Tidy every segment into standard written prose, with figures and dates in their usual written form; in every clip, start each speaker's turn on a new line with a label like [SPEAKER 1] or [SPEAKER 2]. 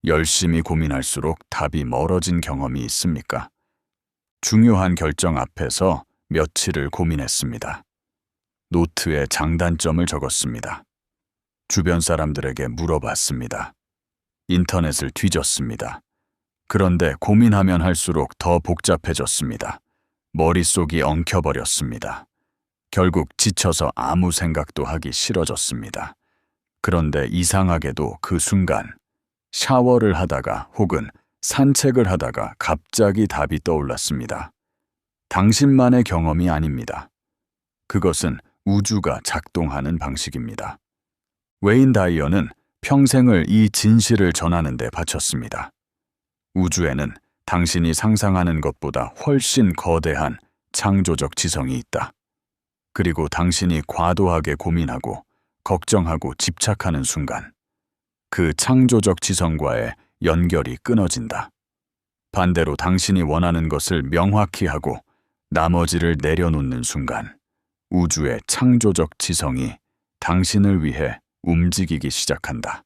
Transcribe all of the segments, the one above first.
[SPEAKER 1] 열심히 고민할수록 답이 멀어진 경험이 있습니까? 중요한 결정 앞에서 며칠을 고민했습니다. 노트에 장단점을 적었습니다. 주변 사람들에게 물어봤습니다. 인터넷을 뒤졌습니다. 그런데 고민하면 할수록 더 복잡해졌습니다. 머릿속이 엉켜버렸습니다. 결국 지쳐서 아무 생각도 하기 싫어졌습니다. 그런데 이상하게도 그 순간 샤워를 하다가 혹은 산책을 하다가 갑자기 답이 떠올랐습니다. 당신만의 경험이 아닙니다. 그것은 우주가 작동하는 방식입니다. 웨인 다이어는 평생을 이 진실을 전하는 데 바쳤습니다. 우주에는 당신이 상상하는 것보다 훨씬 거대한 창조적 지성이 있다. 그리고 당신이 과도하게 고민하고 걱정하고 집착하는 순간 그 창조적 지성과의 연결이 끊어진다. 반대로 당신이 원하는 것을 명확히 하고 나머지를 내려놓는 순간 우주의 창조적 지성이 당신을 위해 움직이기 시작한다.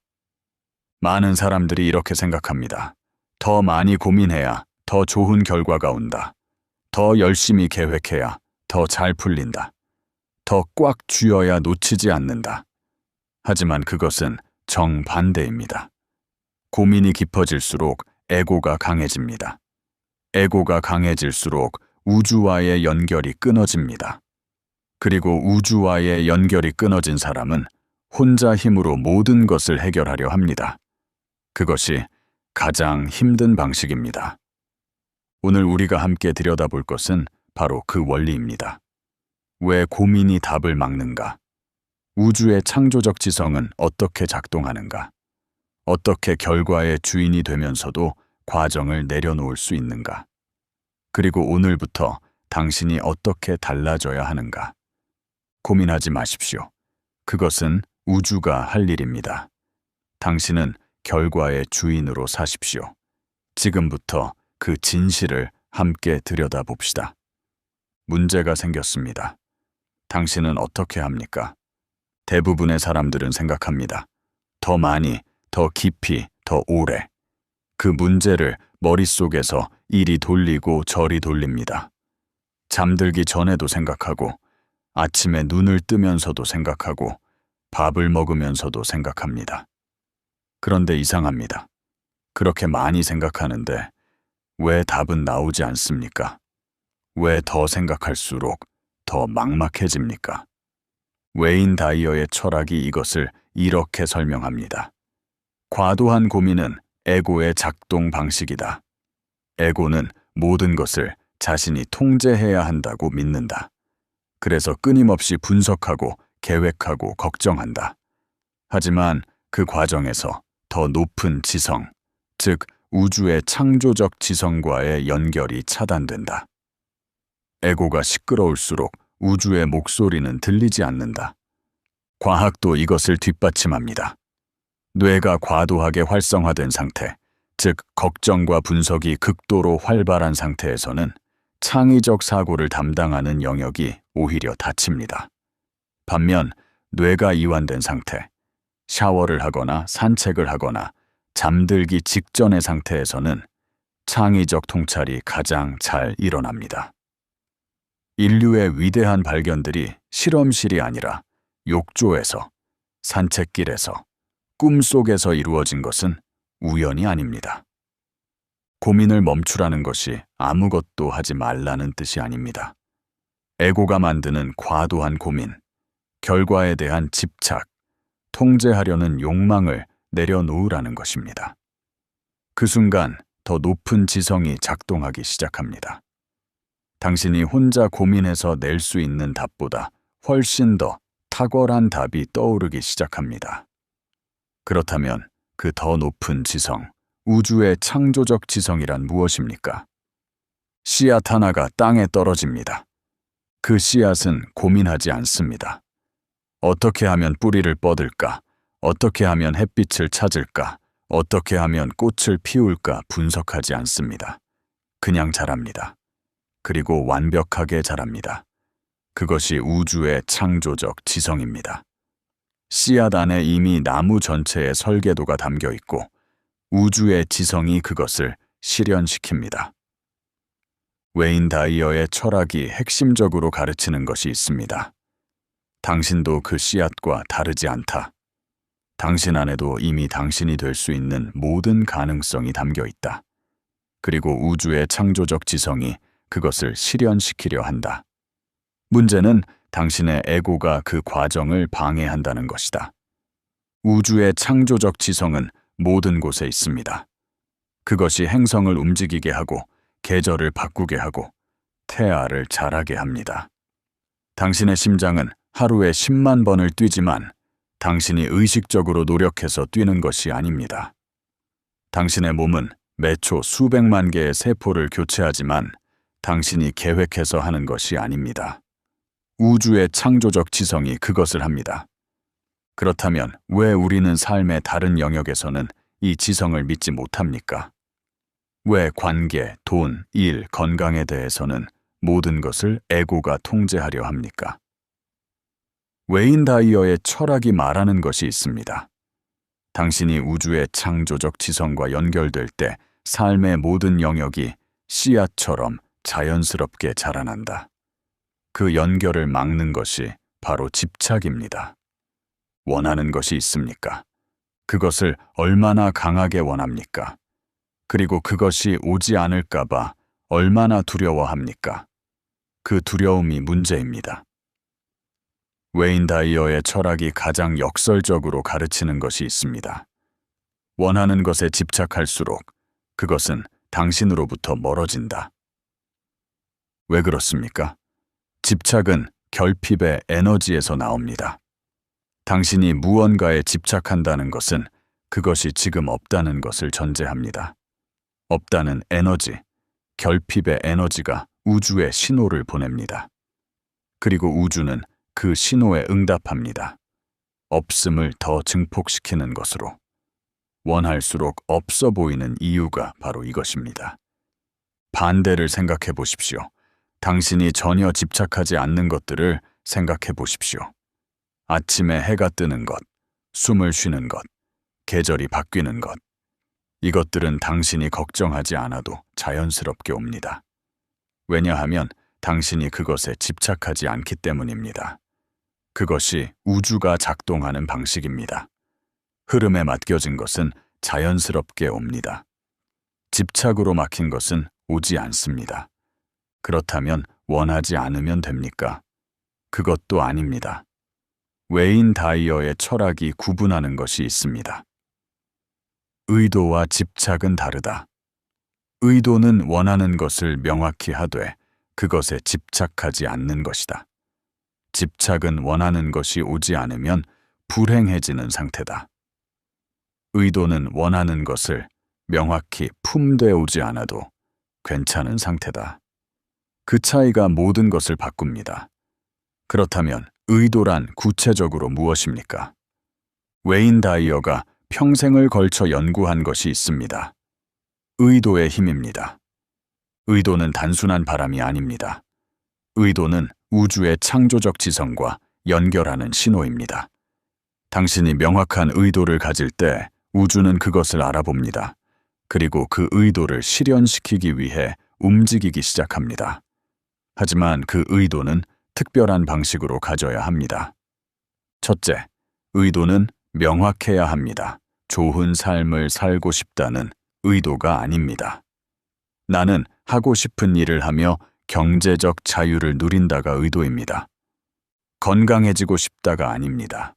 [SPEAKER 1] 많은 사람들이 이렇게 생각합니다. 더 많이 고민해야 더 좋은 결과가 온다. 더 열심히 계획해야 더 잘 풀린다. 더 꽉 쥐어야 놓치지 않는다. 하지만 그것은 정반대입니다. 고민이 깊어질수록 에고가 강해집니다. 에고가 강해질수록 우주와의 연결이 끊어집니다. 그리고 우주와의 연결이 끊어진 사람은 혼자 힘으로 모든 것을 해결하려 합니다. 그것이 가장 힘든 방식입니다. 오늘 우리가 함께 들여다볼 것은 바로 그 원리입니다. 왜 고민이 답을 막는가? 우주의 창조적 지성은 어떻게 작동하는가? 어떻게 결과의 주인이 되면서도 과정을 내려놓을 수 있는가? 그리고 오늘부터 당신이 어떻게 달라져야 하는가? 고민하지 마십시오. 그것은 우주가 할 일입니다. 당신은 결과의 주인으로 사십시오. 지금부터 그 진실을 함께 들여다봅시다. 문제가 생겼습니다. 당신은 어떻게 합니까? 대부분의 사람들은 생각합니다. 더 많이, 더 깊이, 더 오래. 그 문제를 머릿속에서 이리 돌리고 저리 돌립니다. 잠들기 전에도 생각하고, 아침에 눈을 뜨면서도 생각하고, 밥을 먹으면서도 생각합니다. 그런데 이상합니다. 그렇게 많이 생각하는데 왜 답은 나오지 않습니까? 왜 더 생각할수록 더 막막해집니까? 웨인 다이어의 철학이 이것을 이렇게 설명합니다. 과도한 고민은 에고의 작동 방식이다. 에고는 모든 것을 자신이 통제해야 한다고 믿는다. 그래서 끊임없이 분석하고 계획하고 걱정한다. 하지만 그 과정에서 더 높은 지성, 즉 우주의 창조적 지성과의 연결이 차단된다. 에고가 시끄러울수록 우주의 목소리는 들리지 않는다. 과학도 이것을 뒷받침합니다. 뇌가 과도하게 활성화된 상태, 즉 걱정과 분석이 극도로 활발한 상태에서는 창의적 사고를 담당하는 영역이 오히려 닫힙니다. 반면 뇌가 이완된 상태, 샤워를 하거나 산책을 하거나 잠들기 직전의 상태에서는 창의적 통찰이 가장 잘 일어납니다. 인류의 위대한 발견들이 실험실이 아니라 욕조에서, 산책길에서, 꿈속에서 이루어진 것은 우연이 아닙니다. 고민을 멈추라는 것이 아무것도 하지 말라는 뜻이 아닙니다. 에고가 만드는 과도한 고민, 결과에 대한 집착, 통제하려는 욕망을 내려놓으라는 것입니다. 그 순간 더 높은 지성이 작동하기 시작합니다. 당신이 혼자 고민해서 낼 수 있는 답보다 훨씬 더 탁월한 답이 떠오르기 시작합니다. 그렇다면 그 더 높은 지성, 우주의 창조적 지성이란 무엇입니까? 씨앗 하나가 땅에 떨어집니다. 그 씨앗은 고민하지 않습니다. 어떻게 하면 뿌리를 뻗을까? 어떻게 하면 햇빛을 찾을까? 어떻게 하면 꽃을 피울까 분석하지 않습니다. 그냥 자랍니다. 그리고 완벽하게 자랍니다. 그것이 우주의 창조적 지성입니다. 씨앗 안에 이미 나무 전체의 설계도가 담겨 있고 우주의 지성이 그것을 실현시킵니다. 웨인 다이어의 철학이 핵심적으로 가르치는 것이 있습니다. 당신도 그 씨앗과 다르지 않다. 당신 안에도 이미 당신이 될 수 있는 모든 가능성이 담겨 있다. 그리고 우주의 창조적 지성이 그것을 실현시키려 한다. 문제는 당신의 에고가 그 과정을 방해한다는 것이다. 우주의 창조적 지성은 모든 곳에 있습니다. 그것이 행성을 움직이게 하고 계절을 바꾸게 하고 태아를 자라게 합니다. 당신의 심장은 하루에 10만 번을 뛰지만 당신이 의식적으로 노력해서 뛰는 것이 아닙니다. 당신의 몸은 매초 수백만 개의 세포를 교체하지만 당신이 계획해서 하는 것이 아닙니다. 우주의 창조적 지성이 그것을 합니다. 그렇다면 왜 우리는 삶의 다른 영역에서는 이 지성을 믿지 못합니까? 왜 관계, 돈, 일, 건강에 대해서는 모든 것을 에고가 통제하려 합니까? 웨인 다이어의 철학이 말하는 것이 있습니다. 당신이 우주의 창조적 지성과 연결될 때 삶의 모든 영역이 씨앗처럼 자연스럽게 자라난다. 그 연결을 막는 것이 바로 집착입니다. 원하는 것이 있습니까? 그것을 얼마나 강하게 원합니까? 그리고 그것이 오지 않을까봐 얼마나 두려워합니까? 그 두려움이 문제입니다. 웨인 다이어의 철학이 가장 역설적으로 가르치는 것이 있습니다. 원하는 것에 집착할수록 그것은 당신으로부터 멀어진다. 왜 그렇습니까? 집착은 결핍의 에너지에서 나옵니다. 당신이 무언가에 집착한다는 것은 그것이 지금 없다는 것을 전제합니다. 없다는 에너지, 결핍의 에너지가 우주에 신호를 보냅니다. 그리고 우주는 그 신호에 응답합니다. 없음을 더 증폭시키는 것으로. 원할수록 없어 보이는 이유가 바로 이것입니다. 반대를 생각해 보십시오. 당신이 전혀 집착하지 않는 것들을 생각해 보십시오. 아침에 해가 뜨는 것, 숨을 쉬는 것, 계절이 바뀌는 것. 이것들은 당신이 걱정하지 않아도 자연스럽게 옵니다. 왜냐하면 당신이 그것에 집착하지 않기 때문입니다. 그것이 우주가 작동하는 방식입니다. 흐름에 맡겨진 것은 자연스럽게 옵니다. 집착으로 막힌 것은 오지 않습니다. 그렇다면 원하지 않으면 됩니까? 그것도 아닙니다. 웨인 다이어의 철학이 구분하는 것이 있습니다. 의도와 집착은 다르다. 의도는 원하는 것을 명확히 하되 그것에 집착하지 않는 것이다. 집착은 원하는 것이 오지 않으면 불행해지는 상태다. 의도는 원하는 것을 명확히 품되 오지 않아도 괜찮은 상태다. 그 차이가 모든 것을 바꿉니다. 그렇다면 의도란 구체적으로 무엇입니까? 웨인 다이어가 평생을 걸쳐 연구한 것이 있습니다. 의도의 힘입니다. 의도는 단순한 바람이 아닙니다. 의도는 우주의 창조적 지성과 연결하는 신호입니다. 당신이 명확한 의도를 가질 때 우주는 그것을 알아봅니다. 그리고 그 의도를 실현시키기 위해 움직이기 시작합니다. 하지만 그 의도는 특별한 방식으로 가져야 합니다. 첫째, 의도는 명확해야 합니다. 좋은 삶을 살고 싶다는 의도가 아닙니다. 나는 하고 싶은 일을 하며 경제적 자유를 누린다가 의도입니다. 건강해지고 싶다가 아닙니다.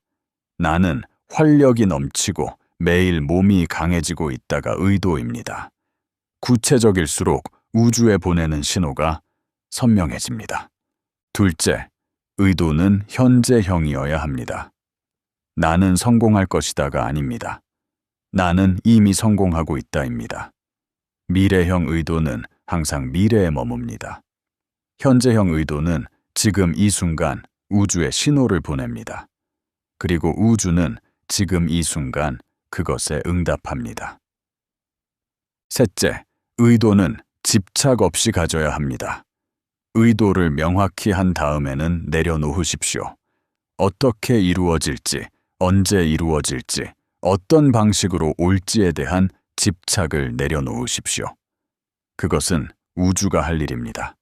[SPEAKER 1] 나는 활력이 넘치고 매일 몸이 강해지고 있다가 의도입니다. 구체적일수록 우주에 보내는 신호가 선명해집니다. 둘째, 의도는 현재형이어야 합니다. 나는 성공할 것이다가 아닙니다. 나는 이미 성공하고 있다입니다. 미래형 의도는 항상 미래에 머뭅니다. 현재형 의도는 지금 이 순간 우주에 신호를 보냅니다. 그리고 우주는 지금 이 순간 그것에 응답합니다. 셋째, 의도는 집착 없이 가져야 합니다. 의도를 명확히 한 다음에는 내려놓으십시오. 어떻게 이루어질지, 언제 이루어질지, 어떤 방식으로 올지에 대한 집착을 내려놓으십시오. 그것은 우주가 할 일입니다.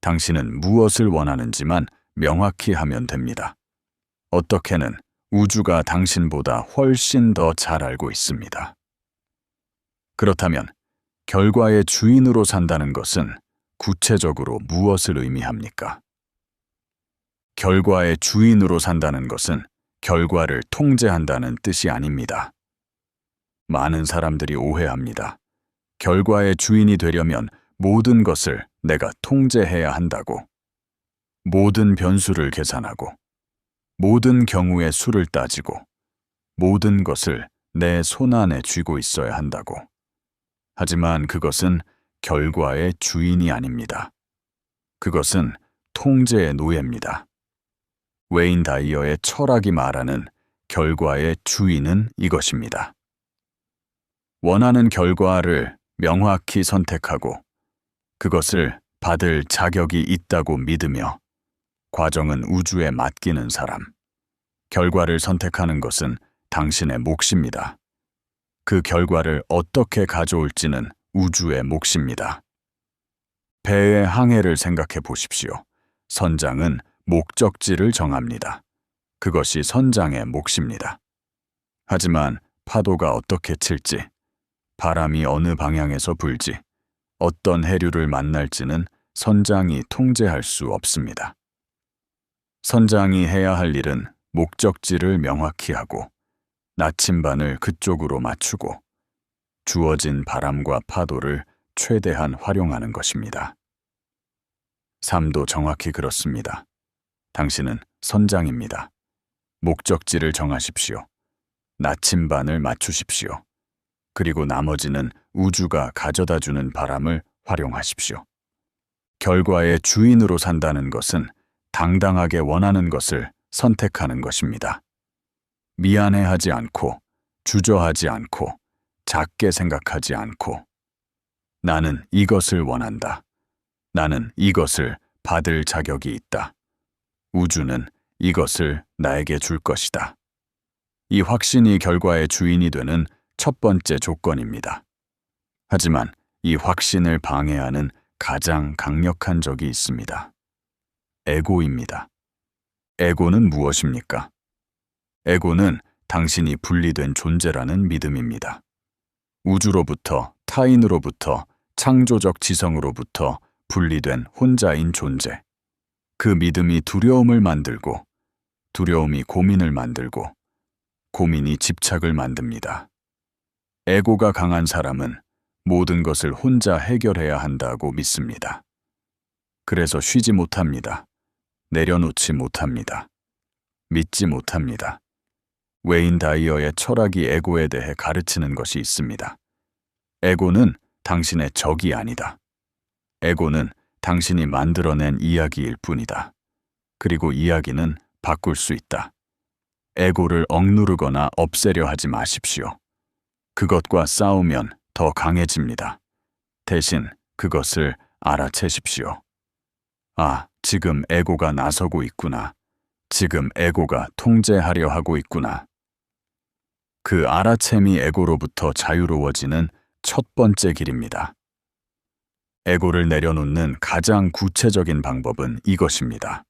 [SPEAKER 1] 당신은 무엇을 원하는지만 명확히 하면 됩니다. 어떻게는 우주가 당신보다 훨씬 더 잘 알고 있습니다. 그렇다면 결과의 주인으로 산다는 것은 구체적으로 무엇을 의미합니까? 결과의 주인으로 산다는 것은 결과를 통제한다는 뜻이 아닙니다. 많은 사람들이 오해합니다. 결과의 주인이 되려면 모든 것을 내가 통제해야 한다고. 모든 변수를 계산하고, 모든 경우의 수를 따지고, 모든 것을 내 손안에 쥐고 있어야 한다고. 하지만 그것은 결과의 주인이 아닙니다. 그것은 통제의 노예입니다. 웨인 다이어의 철학이 말하는 결과의 주인은 이것입니다. 원하는 결과를 명확히 선택하고 그것을 받을 자격이 있다고 믿으며 과정은 우주에 맡기는 사람. 결과를 선택하는 것은 당신의 몫입니다. 그 결과를 어떻게 가져올지는 우주의 몫입니다. 배의 항해를 생각해 보십시오. 선장은 목적지를 정합니다. 그것이 선장의 몫입니다. 하지만 파도가 어떻게 칠지, 바람이 어느 방향에서 불지, 어떤 해류를 만날지는 선장이 통제할 수 없습니다. 선장이 해야 할 일은 목적지를 명확히 하고 나침반을 그쪽으로 맞추고 주어진 바람과 파도를 최대한 활용하는 것입니다. 삶도 정확히 그렇습니다. 당신은 선장입니다. 목적지를 정하십시오. 나침반을 맞추십시오. 그리고 나머지는 우주가 가져다주는 바람을 활용하십시오. 결과의 주인으로 산다는 것은 당당하게 원하는 것을 선택하는 것입니다. 미안해하지 않고, 주저하지 않고, 작게 생각하지 않고, 나는 이것을 원한다. 나는 이것을 받을 자격이 있다. 우주는 이것을 나에게 줄 것이다. 이 확신이 결과의 주인이 되는 첫 번째 조건입니다. 하지만 이 확신을 방해하는 가장 강력한 적이 있습니다. 에고입니다. 에고는 무엇입니까? 에고는 당신이 분리된 존재라는 믿음입니다. 우주로부터, 타인으로부터, 창조적 지성으로부터 분리된 혼자인 존재. 그 믿음이 두려움을 만들고, 두려움이 고민을 만들고, 고민이 집착을 만듭니다. 에고가 강한 사람은 모든 것을 혼자 해결해야 한다고 믿습니다. 그래서 쉬지 못합니다. 내려놓지 못합니다. 믿지 못합니다. 웨인 다이어의 철학이 에고에 대해 가르치는 것이 있습니다. 에고는 당신의 적이 아니다. 에고는 당신이 만들어낸 이야기일 뿐이다. 그리고 이야기는 바꿀 수 있다. 에고를 억누르거나 없애려 하지 마십시오. 그것과 싸우면 더 강해집니다. 대신 그것을 알아채십시오. 아, 지금 에고가 나서고 있구나. 지금 에고가 통제하려 하고 있구나. 그 알아챔이 에고로부터 자유로워지는 첫 번째 길입니다. 에고를 내려놓는 가장 구체적인 방법은 이것입니다.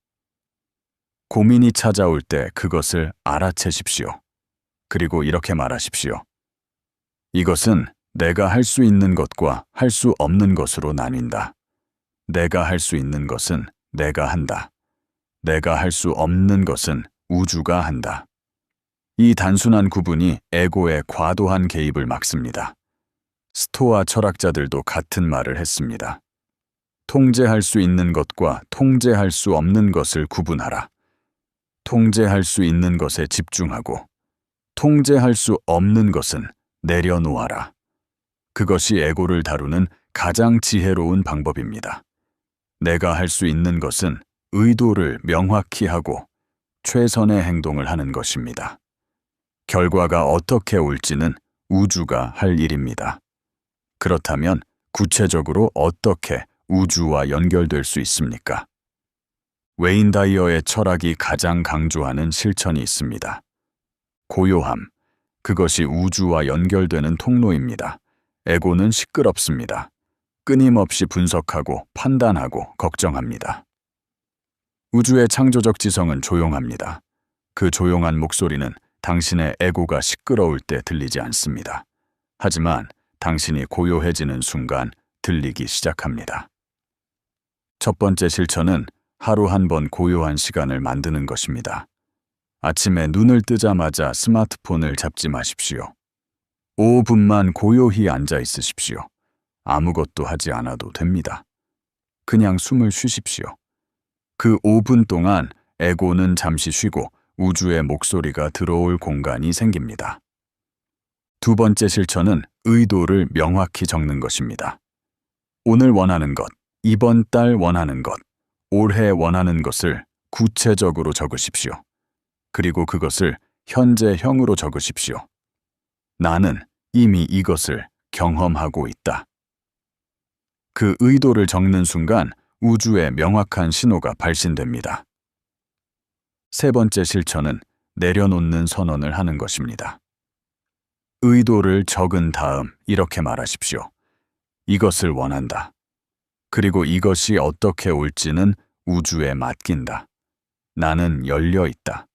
[SPEAKER 1] 고민이 찾아올 때 그것을 알아채십시오. 그리고 이렇게 말하십시오. 이것은 내가 할 수 있는 것과 할 수 없는 것으로 나뉜다. 내가 할 수 있는 것은 내가 한다. 내가 할 수 없는 것은 우주가 한다. 이 단순한 구분이 에고의 과도한 개입을 막습니다. 스토아 철학자들도 같은 말을 했습니다. 통제할 수 있는 것과 통제할 수 없는 것을 구분하라. 통제할 수 있는 것에 집중하고 통제할 수 없는 것은 내려놓아라. 그것이 에고를 다루는 가장 지혜로운 방법입니다. 내가 할 수 있는 것은 의도를 명확히 하고 최선의 행동을 하는 것입니다. 결과가 어떻게 올지는 우주가 할 일입니다. 그렇다면 구체적으로 어떻게 우주와 연결될 수 있습니까? 웨인 다이어의 철학이 가장 강조하는 실천이 있습니다. 고요함, 그것이 우주와 연결되는 통로입니다. 에고는 시끄럽습니다. 끊임없이 분석하고 판단하고 걱정합니다. 우주의 창조적 지성은 조용합니다. 그 조용한 목소리는 당신의 에고가 시끄러울 때 들리지 않습니다. 하지만 당신이 고요해지는 순간 들리기 시작합니다. 첫 번째 실천은 하루 한 번 고요한 시간을 만드는 것입니다. 아침에 눈을 뜨자마자 스마트폰을 잡지 마십시오. 5분만 고요히 앉아 있으십시오. 아무것도 하지 않아도 됩니다. 그냥 숨을 쉬십시오. 그 5분 동안 에고는 잠시 쉬고 우주의 목소리가 들어올 공간이 생깁니다. 두 번째 실천은 의도를 명확히 적는 것입니다. 오늘 원하는 것, 이번 달 원하는 것, 올해 원하는 것을 구체적으로 적으십시오. 그리고 그것을 현재형으로 적으십시오. 나는 이미 이것을 경험하고 있다. 그 의도를 적는 순간 우주의 명확한 신호가 발신됩니다. 세 번째 실천은 내려놓는 선언을 하는 것입니다. 의도를 적은 다음 이렇게 말하십시오. 이것을 원한다. 그리고 이것이 어떻게 올지는 우주에 맡긴다. 나는 열려 있다.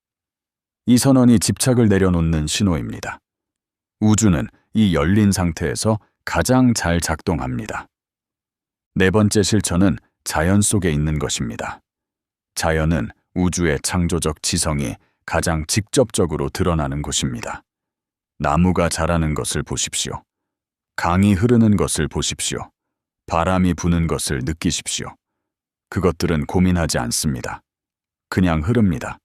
[SPEAKER 1] 이 선언이 집착을 내려놓는 신호입니다. 우주는 이 열린 상태에서 가장 잘 작동합니다. 네 번째 실천은 자연 속에 있는 것입니다. 자연은 우주의 창조적 지성이 가장 직접적으로 드러나는 곳입니다. 나무가 자라는 것을 보십시오. 강이 흐르는 것을 보십시오. 바람이 부는 것을 느끼십시오. 그것들은 고민하지 않습니다. 그냥 흐릅니다.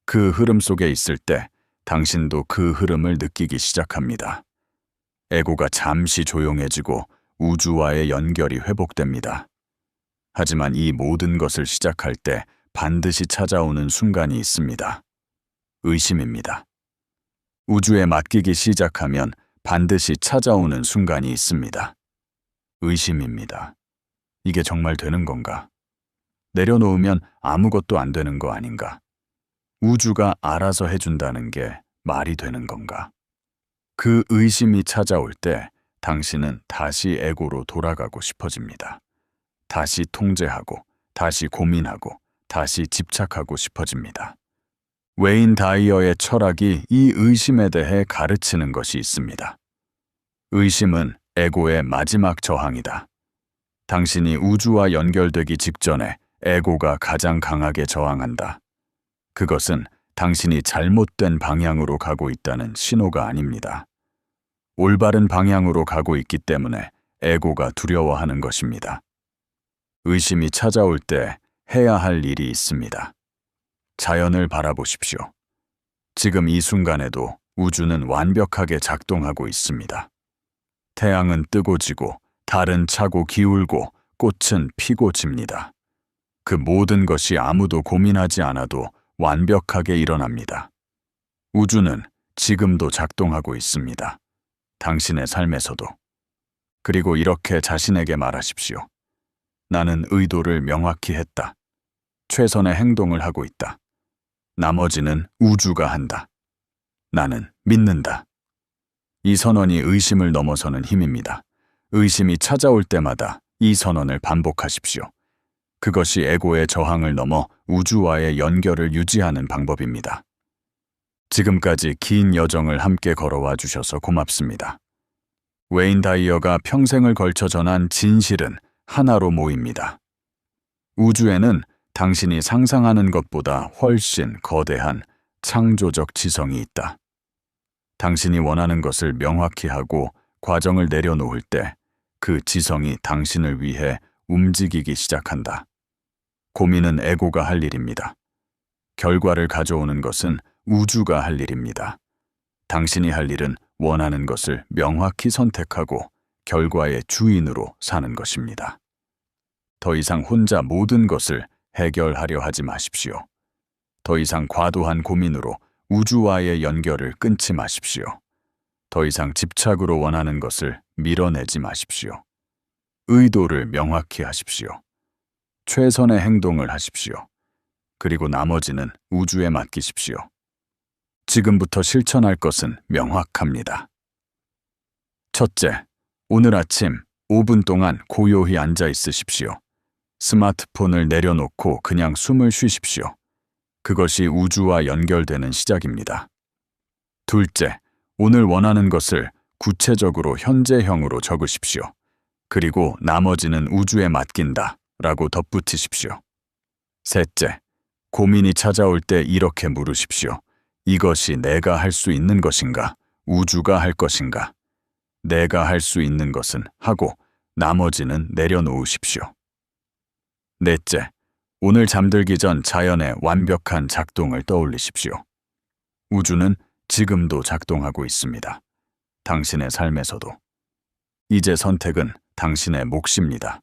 [SPEAKER 1] 그 흐름 속에 있을 때 당신도 그 흐름을 느끼기 시작합니다. 에고가 잠시 조용해지고 우주와의 연결이 회복됩니다. 하지만 이 모든 것을 시작할 때 반드시 찾아오는 순간이 있습니다. 의심입니다. 우주에 맡기기 시작하면 반드시 찾아오는 순간이 있습니다. 의심입니다. 이게 정말 되는 건가? 내려놓으면 아무것도 안 되는 거 아닌가? 우주가 알아서 해준다는 게 말이 되는 건가? 그 의심이 찾아올 때 당신은 다시 에고로 돌아가고 싶어집니다. 다시 통제하고, 다시 고민하고, 다시 집착하고 싶어집니다. 웨인 다이어의 철학이 이 의심에 대해 가르치는 것이 있습니다. 의심은 에고의 마지막 저항이다. 당신이 우주와 연결되기 직전에 에고가 가장 강하게 저항한다. 그것은 당신이 잘못된 방향으로 가고 있다는 신호가 아닙니다. 올바른 방향으로 가고 있기 때문에 에고가 두려워하는 것입니다. 의심이 찾아올 때 해야 할 일이 있습니다. 자연을 바라보십시오. 지금 이 순간에도 우주는 완벽하게 작동하고 있습니다. 태양은 뜨고 지고, 달은 차고 기울고, 꽃은 피고 집니다. 그 모든 것이 아무도 고민하지 않아도 완벽하게 일어납니다. 우주는 지금도 작동하고 있습니다. 당신의 삶에서도. 그리고 이렇게 자신에게 말하십시오. 나는 의도를 명확히 했다. 최선의 행동을 하고 있다. 나머지는 우주가 한다. 나는 믿는다. 이 선언이 의심을 넘어서는 힘입니다. 의심이 찾아올 때마다 이 선언을 반복하십시오. 그것이 에고의 저항을 넘어 우주와의 연결을 유지하는 방법입니다. 지금까지 긴 여정을 함께 걸어와 주셔서 고맙습니다. 웨인 다이어가 평생을 걸쳐 전한 진실은 하나로 모입니다. 우주에는 당신이 상상하는 것보다 훨씬 거대한 창조적 지성이 있다. 당신이 원하는 것을 명확히 하고 과정을 내려놓을 때 그 지성이 당신을 위해 움직이기 시작한다. 고민은 에고가 할 일입니다. 결과를 가져오는 것은 우주가 할 일입니다. 당신이 할 일은 원하는 것을 명확히 선택하고 결과의 주인으로 사는 것입니다. 더 이상 혼자 모든 것을 해결하려 하지 마십시오. 더 이상 과도한 고민으로 우주와의 연결을 끊지 마십시오. 더 이상 집착으로 원하는 것을 밀어내지 마십시오. 의도를 명확히 하십시오. 최선의 행동을 하십시오. 그리고 나머지는 우주에 맡기십시오. 지금부터 실천할 것은 명확합니다. 첫째, 오늘 아침 5분 동안 고요히 앉아 있으십시오. 스마트폰을 내려놓고 그냥 숨을 쉬십시오. 그것이 우주와 연결되는 시작입니다. 둘째, 오늘 원하는 것을 구체적으로 현재형으로 적으십시오. 그리고 나머지는 우주에 맡긴다 라고 덧붙이십시오. 셋째, 고민이 찾아올 때 이렇게 물으십시오. 이것이 내가 할 수 있는 것인가? 우주가 할 것인가? 내가 할 수 있는 것은 하고 나머지는 내려놓으십시오. 넷째, 오늘 잠들기 전 자연의 완벽한 작동을 떠올리십시오. 우주는 지금도 작동하고 있습니다. 당신의 삶에서도. 이제 선택은 당신의 몫입니다.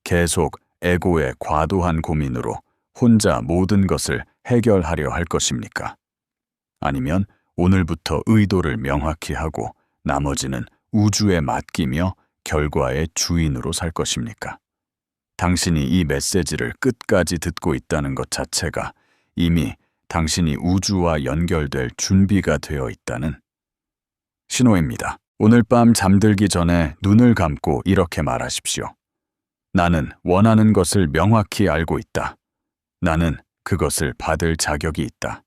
[SPEAKER 1] 계속 에고의 과도한 고민으로 혼자 모든 것을 해결하려 할 것입니까? 아니면 오늘부터 의도를 명확히 하고 나머지는 우주에 맡기며 결과의 주인으로 살 것입니까? 당신이 이 메시지를 끝까지 듣고 있다는 것 자체가 이미 당신이 우주와 연결될 준비가 되어 있다는 신호입니다. 오늘 밤 잠들기 전에 눈을 감고 이렇게 말하십시오. 나는 원하는 것을 명확히 알고 있다. 나는 그것을 받을 자격이 있다.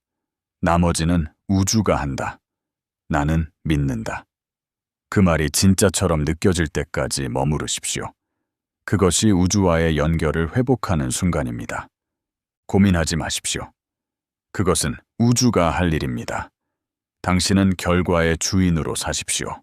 [SPEAKER 1] 나머지는 우주가 한다. 나는 믿는다. 그 말이 진짜처럼 느껴질 때까지 머무르십시오. 그것이 우주와의 연결을 회복하는 순간입니다. 고민하지 마십시오. 그것은 우주가 할 일입니다. 당신은 결과의 주인으로 사십시오.